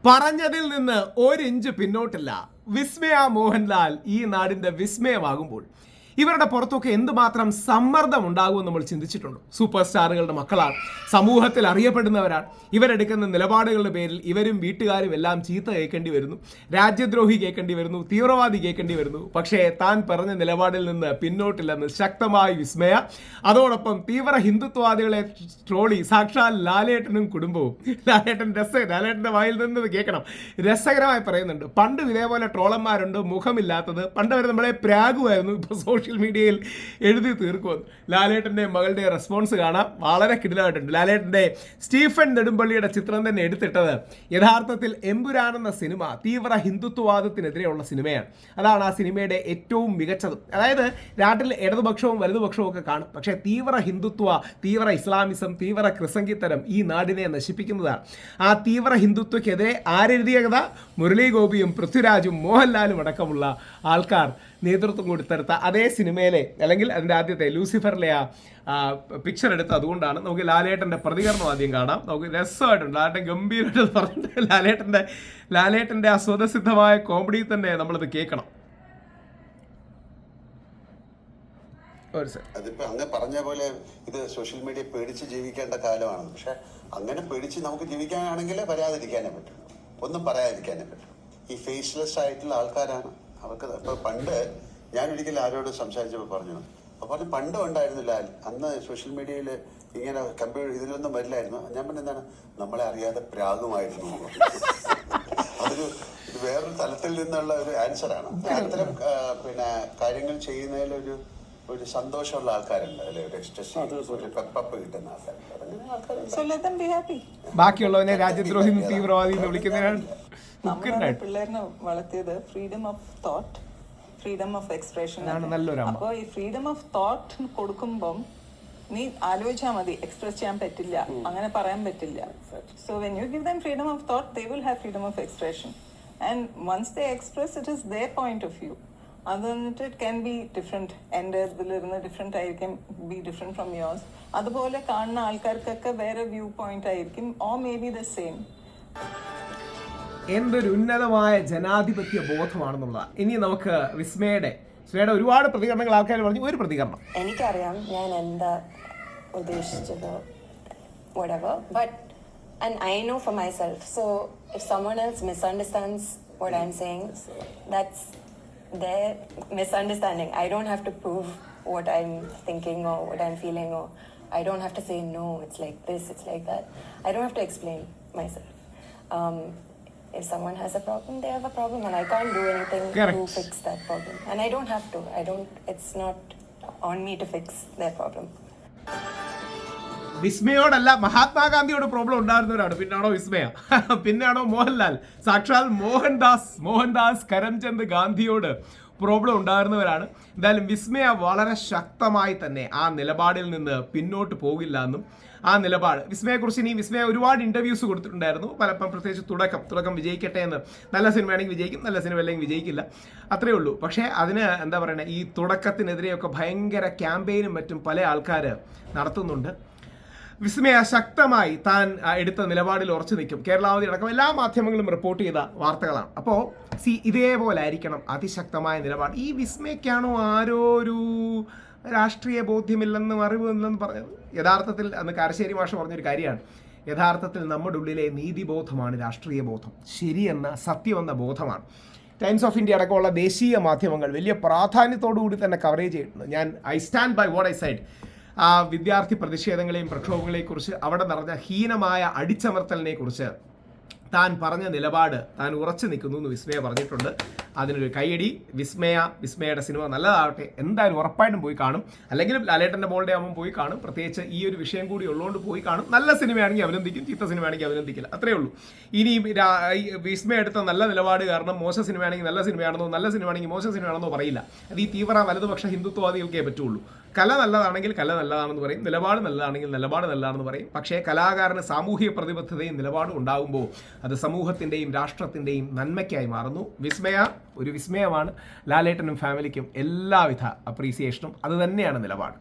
പറഞ്ഞതിൽ നിന്ന് ഒരു ഇഞ്ച് പിന്നോട്ടില്ല. വിസ്മയ മോഹൻലാൽ ഈ നാടിന്റെ വിസ്മയമാകുമ്പോൾ ഇവരുടെ പുറത്തൊക്കെ എന്തുമാത്രം സമ്മർദ്ദം ഉണ്ടാകുമെന്ന് നമ്മൾ ചിന്തിച്ചിട്ടുണ്ട്. സൂപ്പർ സ്റ്റാറുകളുടെ മക്കളാണ്, സമൂഹത്തിൽ അറിയപ്പെടുന്നവരാണ്. ഇവരെടുക്കുന്ന നിലപാടുകളുടെ പേരിൽ ഇവരും വീട്ടുകാരും എല്ലാം ചീത്ത കേൾക്കേണ്ടി വരുന്നു, രാജ്യദ്രോഹി കേൾക്കേണ്ടി വരുന്നു, തീവ്രവാദി കേൾക്കേണ്ടി വരുന്നു. പക്ഷേ താൻ പറഞ്ഞ നിലപാടിൽ നിന്ന് പിന്നോട്ടില്ലെന്ന് ശക്തമായി വിസ്മയ. അതോടൊപ്പം തീവ്ര ഹിന്ദുത്വവാദികളെ ട്രോളി സാക്ഷാൽ ലാലേട്ടനും കുടുംബവും. ലാലേട്ടൻ്റെ വായിൽ നിന്ന് കേൾക്കണം, രസകരമായി പറയുന്നുണ്ട്. പണ്ട് ഇതേപോലെ ട്രോളന്മാരുണ്ട്, മുഖമില്ലാത്തത്. പണ്ട് അവർ നമ്മളെ പ്രാഗുമായിരുന്നു, ഇപ്പോൾ സോഷ്യൽ മീഡിയയിൽ എഴുതി തീർക്കുമെന്ന്. ലാലേട്ടൻ്റെ മകളുടെ റെസ്പോൺസ് കാണാം, വളരെ കിടിലമായിട്ടുണ്ട്. ലാലേട്ടൻ്റെ സ്റ്റീഫൻ നെടുമ്പള്ളിയുടെ ചിത്രം തന്നെ എടുത്തിട്ടത് യഥാർത്ഥത്തിൽ എമ്പുരാൻ എന്ന സിനിമ തീവ്ര ഹിന്ദുത്വവാദത്തിനെതിരെയുള്ള സിനിമയാണ്. അതാണ് ആ സിനിമയുടെ ഏറ്റവും മികച്ചതും. അതായത് നാട്ടിൽ ഇടതുപക്ഷവും വലതുപക്ഷവും ഒക്കെ കാണും, പക്ഷേ തീവ്ര ഹിന്ദുത്വ, തീവ്ര ഇസ്ലാമിസം, തീവ്ര ക്രിസംഗിത്തരം ഈ നാടിനെ നശിപ്പിക്കുന്നതാണ്. ആ തീവ്ര ഹിന്ദുത്വക്കെതിരെ ആരെഴുതിയ കഥ? മുരളി ഗോപിയും പൃഥ്വിരാജും മോഹൻലാലും അടക്കമുള്ള ആൾക്കാർ നേതൃത്വം കൊടുത്തെടുത്ത അതേ സിനിമയിലെ, അല്ലെങ്കിൽ അതിൻ്റെ ആദ്യത്തെ ലൂസിഫറിലെ ആ പിക്ചർ എടുത്ത്. അതുകൊണ്ടാണ് നമുക്ക് ലാലേട്ടൻ്റെ പ്രതികരണം ആദ്യം കാണാം. നമുക്ക് രസമായിട്ടുണ്ട്. ലാലേട്ടൻ ഗംഭീരമായിട്ട് പറഞ്ഞിട്ട് ലാലേട്ടൻ്റെ ആ സ്വതസിദ്ധമായ കോമഡി തന്നെ നമ്മളത് കേൾക്കണം. അതിപ്പോ അങ്ങ് പറഞ്ഞ പോലെ ഇത് സോഷ്യൽ മീഡിയ പേടിച്ച് ജീവിക്കേണ്ട കാലമാണ്. പക്ഷെ അങ്ങനെ പേടിച്ച് നമുക്ക് ജീവിക്കാനാണെങ്കിൽ വരാതിരിക്കാനേ പറ്റും, ഒന്നും പറയാതിരിക്കാനേ പറ്റും. ഈ ഫേസ്ലെസ് ആയിട്ടുള്ള ആൾക്കാരാണ് അവർക്ക്. ഇപ്പൊ പണ്ട് ഞാനൊരിക്കലും ആരോട് സംസാരിച്ചപ്പോൾ പറഞ്ഞു, അപ്പോൾ പണ്ടും ഉണ്ടായിരുന്നില്ല, അന്ന് സോഷ്യൽ മീഡിയയിൽ ഇങ്ങനെ കമ്പ്യൂട്ടർ ഇതിലൊന്നും വരില്ലായിരുന്നു. ഞാൻ പറഞ്ഞ എന്താണ്, നമ്മളെ അറിയാതെ പ്രാഗുമായിരുന്നു. അതൊരു വേറൊരു തലത്തിൽ നിന്നുള്ള ഒരു ആൻസറാണ്. അത്തരം പിന്നെ കാര്യങ്ങൾ ചെയ്യുന്നതിൽ ഒരു സന്തോഷമുള്ള ആൾക്കാരുണ്ട്, അല്ലെ, ഒരു എക്സ്ട്രസ് ഒരു പെപ്പപ്പ് കിട്ടുന്ന ആൾക്കാരുണ്ട്. ബാക്കിയുള്ളവനെ രാജ്യദ്രോഹി, തീവ്രവാദി എന്ന് വിളിക്കുന്നതിനാണ് പിള്ളേരിനെ വളർത്തിയത് freedom of thought, freedom of expression. അപ്പോൾ ഈ ഫ്രീഡം ഓഫ് തോട്ട് കൊടുക്കുമ്പം നീ ആലോചിച്ചാൽ മതി, എക്സ്പ്രസ് ചെയ്യാൻ പറ്റില്ല, അങ്ങനെ പറയാൻ പറ്റില്ല. So when you give them freedom of thought, they will have freedom of expression. And once they express, it is their point of view. അത് വന്നിട്ട് ഇറ്റ് ക്യാൻ ബി ഡിഫറെൻറ്റ്, എൻ്റെ ഇതിലിരുന്ന് ഡിഫറെൻ്റ് ആയിരിക്കും, ബി ഡിഫറെൻറ്റ് ഫ്രം യോഴ്സ്. അതുപോലെ കാണുന്ന ആൾക്കാർക്കൊക്കെ വേറെ view point ആയിരിക്കും, or may be the same. എന്തൊരു ഉന്നതമായ ജനാധിപത്യ ബോധമാണെന്നുള്ളതാണ്. ഇനി നമുക്ക് വിസ്മയുടെ ഒരുപാട് പ്രതികരണങ്ങൾ ആൾക്കാർ പറഞ്ഞു. ഒരു പ്രതികരണം എനിക്കറിയാം ഞാൻ എന്താ ഉദ്ദേശിച്ചത്, whatever, but and I know for myself, so if someone else misunderstands what I'm saying, that's their misunderstanding. I don't have to prove what I'm thinking or what I'm feeling, or I don't have to say no, it's like this, it's like that. I don't have to explain myself. If someone has a problem, they have a problem, and I can't do anything to fix that problem, and I don't have to. It's not on me to fix their problem. വിസ്മയോടല്ല, മഹാത്മാഗാന്ധിയോട് problem ഉണ്ടായിരുന്നവരാണ്. പിന്നാണോ വിസ്മയ? പിന്നാണോ മോഹൻലാൽ? സാക്ഷാൽ മോഹൻദാസ് കരംചന്ദ് ഗാന്ധിയോട് problem ഉണ്ടായിരുന്നവരാണ്. എന്തായാലും വിസ്മയ വളരെ ശക്തമായി തന്നെ ആ നിലപാടിൽ നിന്ന് പിന്നോട്ട് പോകില്ല എന്നും, ആ നിലപാട് വിസ്മയെക്കുറിച്ച് ഇനി വിസ്മയ ഒരുപാട് ഇൻ്റർവ്യൂസ് കൊടുത്തിട്ടുണ്ടായിരുന്നു. പലപ്പം പ്രത്യേകിച്ച് തുടക്കം വിജയിക്കട്ടെ എന്ന്. നല്ല സിനിമയാണെങ്കിൽ വിജയിക്കും, നല്ല സിനിമ അല്ലെങ്കിൽ വിജയിക്കില്ല, അത്രയേ ഉള്ളൂ. പക്ഷേ അതിന് എന്താ പറയുക, ഈ തുടക്കത്തിനെതിരെയൊക്കെ ഭയങ്കര ക്യാമ്പയിനും മറ്റും പല ആൾക്കാർ നടത്തുന്നുണ്ട്. വിസ്മയ ശക്തമായി താൻ എടുത്ത നിലപാടിൽ ഉറച്ചു നിൽക്കും. കേരളാവധി അടക്കം എല്ലാ മാധ്യമങ്ങളും റിപ്പോർട്ട് ചെയ്ത വാർത്തകളാണ്. അപ്പോൾ ഇതേപോലെ ആയിരിക്കണം അതിശക്തമായ നിലപാട്. ഈ വിസ്മയ്ക്കാണോ ആരോ ഒരു രാഷ്ട്രീയ ബോധ്യമില്ലെന്നും അറിവില്ലെന്ന് പറഞ്ഞത്? യഥാർത്ഥത്തിൽ അന്ന് കാരശ്ശേരി മാഷ് പറഞ്ഞൊരു കാര്യമാണ്, യഥാർത്ഥത്തിൽ നമ്മുടെ ഉള്ളിലെ നീതിബോധമാണ് രാഷ്ട്രീയ ബോധം, ശരിയെന്ന സത്യമെന്ന ബോധമാണ്. ടൈംസ് ഓഫ് ഇന്ത്യ അടക്കമുള്ള ദേശീയ മാധ്യമങ്ങൾ വലിയ പ്രാധാന്യത്തോടു കൂടി തന്നെ കവറേജ് ചെയ്തിട്ടുണ്ട്. ഞാൻ I stand by what I said. ആ വിദ്യാർത്ഥി പ്രതിഷേധങ്ങളെയും പ്രക്ഷോഭങ്ങളെക്കുറിച്ച്, അവിടെ നടന്ന ഹീനമായ അടിച്ചമർത്തലിനെ കുറിച്ച് താൻ പറഞ്ഞ നിലപാട് താൻ ഉറച്ചു നിൽക്കുന്നു എന്ന് വിസ്മയ പറഞ്ഞിട്ടുണ്ട്. അതിനൊരു കൈയടി. വിസ്മയുടെ സിനിമ നല്ലതാവട്ടെ. എന്തായാലും ഉറപ്പായിട്ടും പോയി കാണും. അല്ലെങ്കിൽ ലാലേട്ടൻ്റെ മോളുടെ ആകുമ്പോൾ പോയി കാണും. പ്രത്യേകിച്ച് ഈ ഒരു വിഷയം കൂടി ഉള്ളതുകൊണ്ട് പോയി കാണും. നല്ല സിനിമയാണെങ്കിൽ അഭിനന്ദിക്കും, ചീത്ത സിനിമയാണെങ്കിൽ അഭിനന്ദിക്കില്ല, അത്രയേ ഉള്ളൂ. ഇനി വിസ്മയ എടുത്ത നല്ല നിലപാട് കാരണം മോശം സിനിമയാണെങ്കിൽ നല്ല സിനിമയാണെന്നോ, നല്ല സിനിമയാണെങ്കിൽ മോശം സിനിമയാണെന്നോ പറയില്ല. അത് ഈ തീവ്ര വലതുപക്ഷ ഹിന്ദുത്വവാദികൾക്കേ പറ്റുള്ളൂ. കല നല്ലതാണെങ്കിൽ കല നല്ലതാണെന്ന് പറയും, നിലപാട് നല്ലതാണെങ്കിൽ നിലപാട് നല്ലതാണെന്ന് പറയും. പക്ഷേ കലാകാരന് സാമൂഹിക പ്രതിബദ്ധതയും നിലപാടും ഉണ്ടാകുമ്പോൾ അത് സമൂഹത്തിൻ്റെയും രാഷ്ട്രത്തിൻ്റെയും നന്മയ്ക്കായി മാറുന്നു. വിസ്മയ ഒരു വിസ്മയമാണ്. ലാലേട്ടനും ഫാമിലിക്കും എല്ലാവിധ അപ്രീസിയേഷനും. അത് തന്നെയാണ് നിലപാട്.